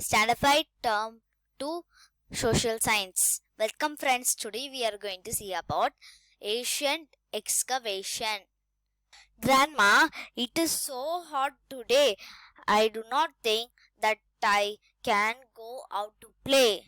Standardized term to social science. Welcome friends. Today we are going to see about ancient excavation. Grandma, it is so hot today. I do not think that I can go out to play.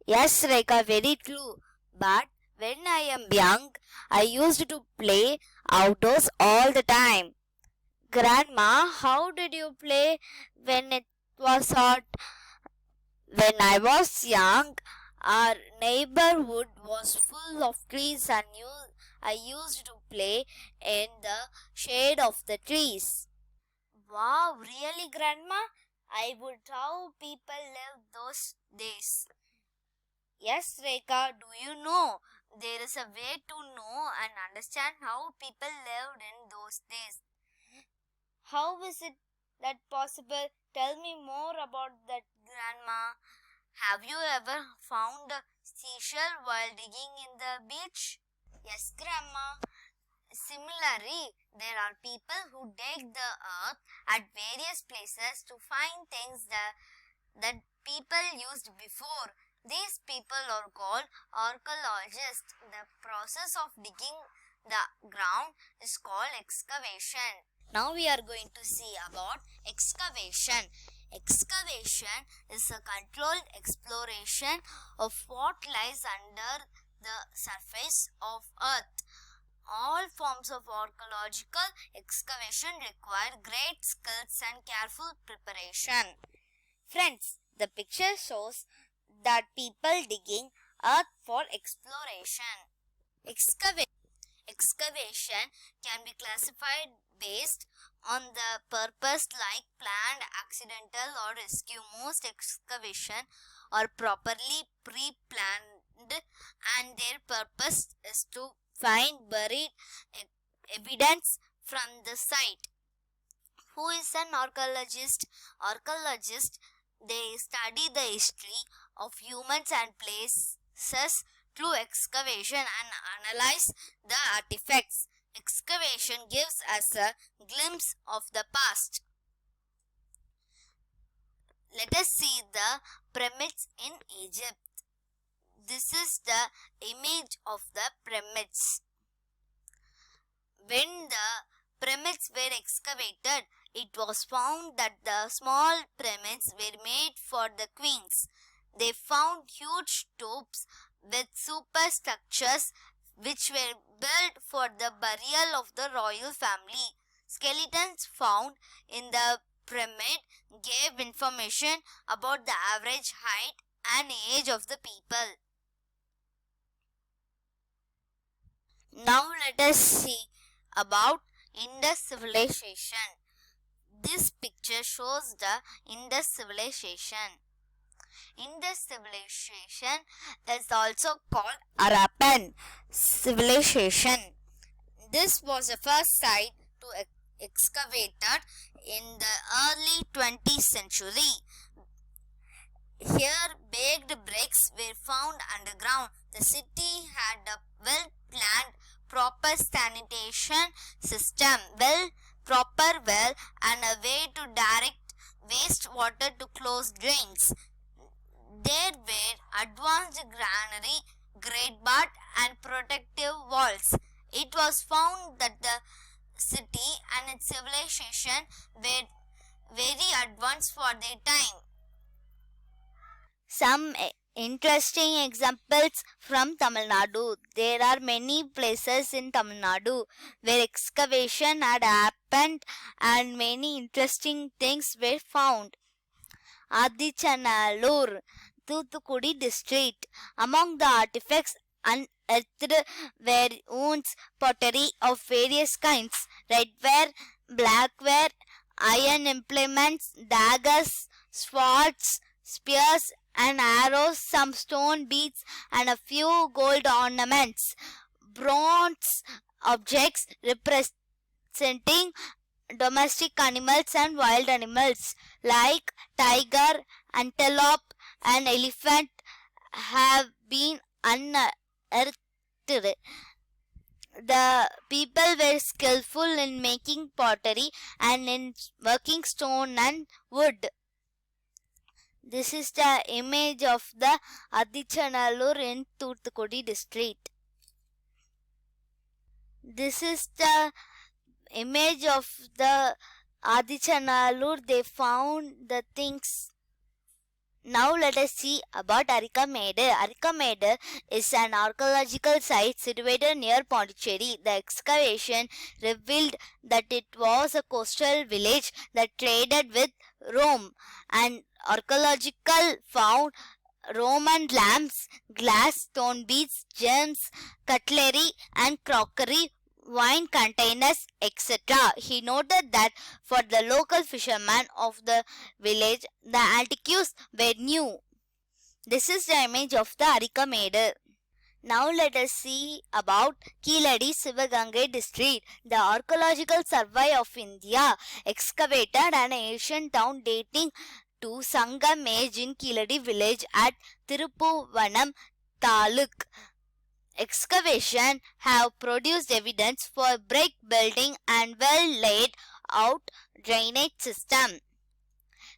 Yes, Rekha, very true. But when I am young, I used to play outdoors all the time. Grandma, how did you play when it was hot? When I was young, our neighborhood was full of trees and I used to play in the shade of the trees. Wow, really, Grandma? I would how people lived those days. Yes, Rekha, do you know? There is a way to know and understand how people lived in those days. How is it that possible? Tell me more about that, Grandma. Have you ever found a seashell while digging in the beach? Yes, Grandma. Similarly, there are people who dig the earth at various places to find things that people used before. These people are called archaeologists. The process of digging the ground is called excavation. Now we are going to see about excavation. Excavation is a controlled exploration of what lies under the surface of earth. All forms of archaeological excavation require great skills and careful preparation. Friends, the picture shows that people digging earth for exploration. Excavation can be classified based on the purpose like planned, accidental or rescue. Most excavation are properly pre-planned and their purpose is to find buried evidence from the site. Who is an archaeologist? Archaeologists, they study the history of humans and places through excavation and analyze the artifacts. Excavation gives us a glimpse of the past. Let us see the pyramids in Egypt. This is the image of the pyramids. When the pyramids were excavated, it was found that the small pyramids were made for the queens. They found huge tombs with superstructures which were built for the burial of the royal family. Skeletons found in the pyramid gave information about the average height and age of the people. Now let us see about Indus civilization. This picture shows the Indus civilization. Indus civilization is also called Harappan civilization. This was the first site to excavated in the early 20th century. Here baked bricks were found underground. The city had a well-planned proper sanitation system, proper well and a way to direct wastewater to closed drains. There were advanced granary, great bath and protective walls. It was found that the city and its civilization were very advanced for their time. Some interesting examples from Tamil Nadu. There are many places in Tamil Nadu where excavation had happened and many interesting things were found. Adichanallur, Thoothukudi district. Among the artifacts unearthed were wounds, pottery of various kinds, redware, blackware, iron implements, daggers, swords, spears and arrows, some stone beads and a few gold ornaments. Bronze objects representing domestic animals and wild animals like tiger, antelope and elephant have been unearthed. The people were skillful in making pottery and in working stone and wood. This is the image of the Adichanallur in Thoothukudi district. This is the image of the Adichanallur. They found the things. Now let us see about Arikamedu. Arikamedu is an archaeological site situated near Pondicherry. The excavation revealed that it was a coastal village that traded with Rome, and archaeological found Roman lamps, glass, stone beads, gems, cutlery and crockery, wine containers, etc. He noted that for the local fishermen of the village, the antiques were new. This is the image of the Arikamedu. Now let us see about Keeladi Sivagangai district. The Archaeological Survey of India excavated an ancient town dating to Sangam age in Keeladi village at Tiruppuvanam Taluk. Excavation have produced evidence for brick building and well laid out drainage system.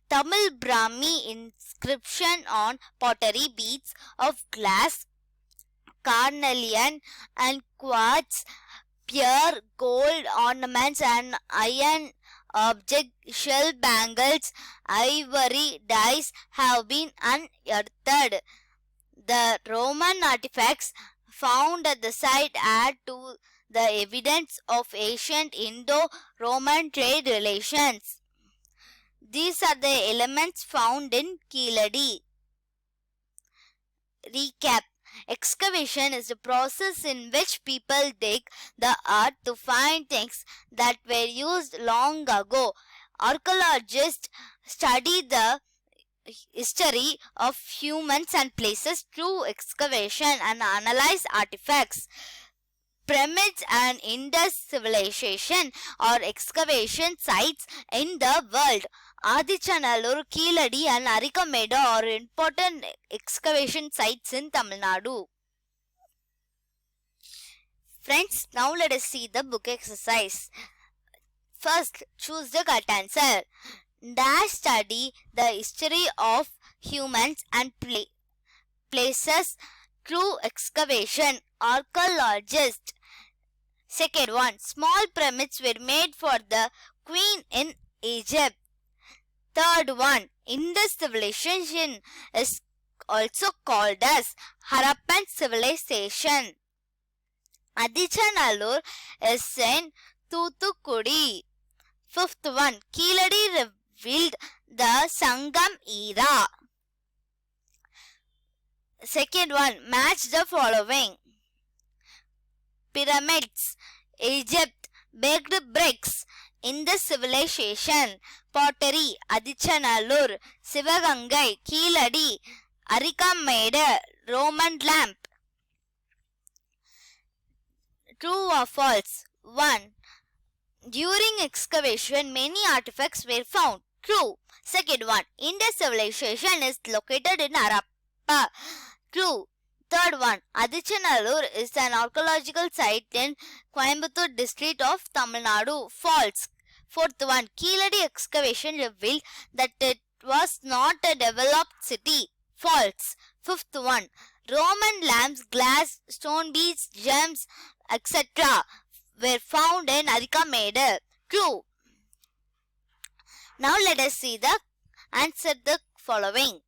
Tamil Brahmi inscription on pottery, beads of glass, carnelian and quartz, pure gold ornaments and iron object, shell bangles, ivory dies have been unearthed. The Roman artifacts found at the site add to the evidence of ancient Indo-Roman trade relations. These are the elements found in Keeladi. Recap. Excavation is the process in which people dig the earth to find things that were used long ago. Archaeologists study the history of humans and places through excavation and analyze artifacts. Pyramids and Indus civilization are excavation sites in the world. Adichanallur, Keeladi and Arikamedu are important excavation sites in Tamil Nadu. Friends, now let us see the book exercise. First, choose the correct answer. Dash study the history of humans and places through excavation. Archaeologist. Second one, small pyramids were made for the queen in Egypt. Third one, Indus civilization is also called as Harappan civilization. Adichanallur is in Thoothukudi. Fifth one, Keeladi revealed the Sangam era. Second one, match the following. Pyramids, Egypt, baked bricks, Indus civilization, pottery, Adichanallur, Sivagangai, Keeladi, Arikamedu, Roman lamp. True or false? 1. During excavation, many artifacts were found. True. Second one, Indus civilization is located in Harappa. True. Third one, Adichanallur is an archaeological site in Coimbatore district of Tamil Nadu. False. Fourth one, Keeladi excavation revealed that it was not a developed city. False. Fifth one, Roman lamps, glass, stone beads, gems, etc. were found in Arikamedu. True. Now let us see the answer the following.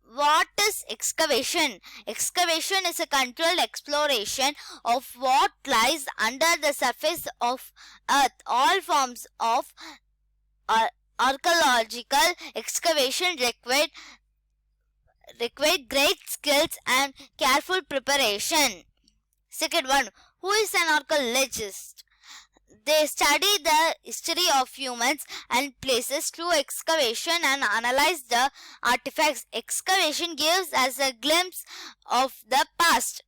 What is excavation? Excavation is a controlled exploration of what lies under the surface of earth. All forms of archaeological excavation required great skills and careful preparation. Second one, who is an archaeologist? They study the history of humans and places through excavation and analyze the artifacts. Excavation gives us a glimpse of the past.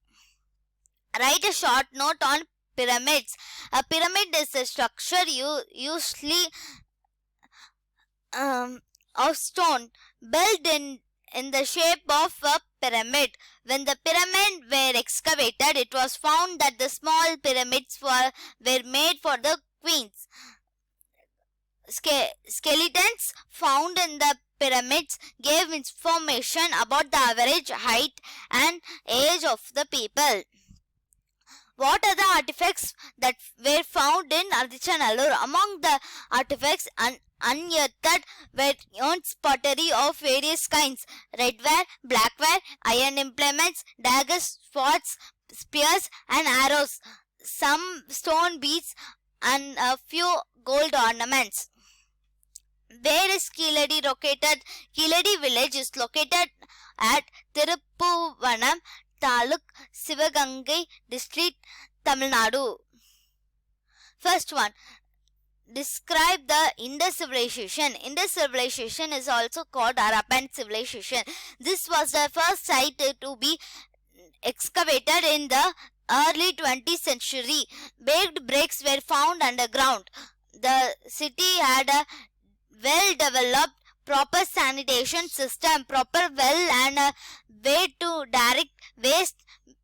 Write a short note on pyramids. A pyramid is a structure usually of stone built in the shape of a pyramid. When the pyramid were excavated, it was found that the small pyramids were made for the queens. Skeletons found in the pyramids gave information about the average height and age of the people. What are the artifacts that were found in Adichanallur? Among the artifacts unearthed were urns, pottery of various kinds, redware, blackware, iron implements, daggers, swords, spears and arrows, some stone beads and a few gold ornaments. Where is Keeladi located? Keeladi village is located at Tiruppuvanam Taluk, Sivagangai district, Tamil Nadu. First one, describe the Indus civilization. Indus civilization is also called Harappan civilization. This was the first site to be excavated in the early 20th century. Baked bricks were found underground. The city had a well-developed proper sanitation system, proper well and a way to direct waste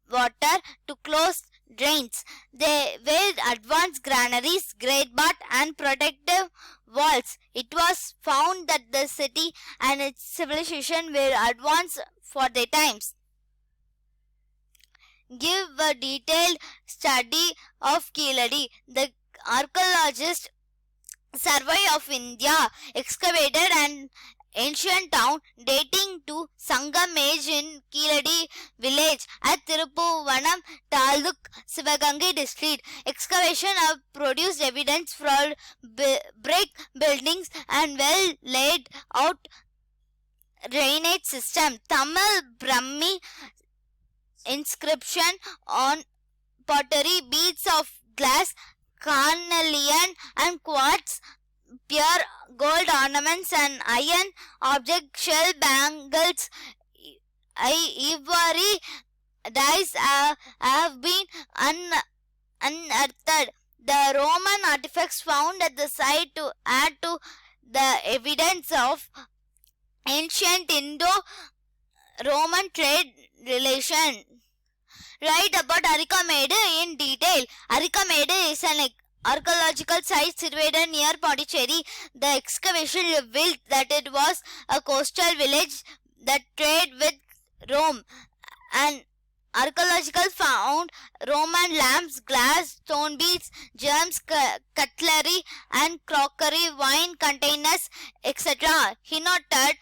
water to closed drains. They were advanced granaries, great bath and protective walls. It was found that the city and its civilization were advanced for their times. Give a detailed study of Keeladi. The archaeologist Survey of India excavated an ancient town dating to Sangam age in Keeladi village at Tiruppuvanam Taluk, Sivagangai district. Excavation have produced evidence for brick buildings and well laid out drainage system. Tamil Brahmi inscription on pottery, beads of glass, carnelian and quartz, pure gold ornaments and iron object, shell bangles, ivory dies have been unearthed. The Roman artifacts found at the site to add to the evidence of ancient Indo-Roman trade relation. Write about Arikamedu in detail. Arikamedu is an archaeological site situated near Pondicherry. The excavation revealed that it was a coastal village that traded with Rome. An archaeological found Roman lamps, glass, stone beads, gems, cutlery and crockery, wine containers, etc. He noted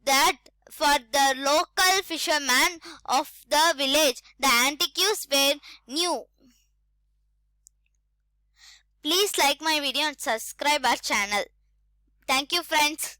that for the local fishermen of the village, the antiques were new. Please like my video and subscribe our channel. Thank you, friends.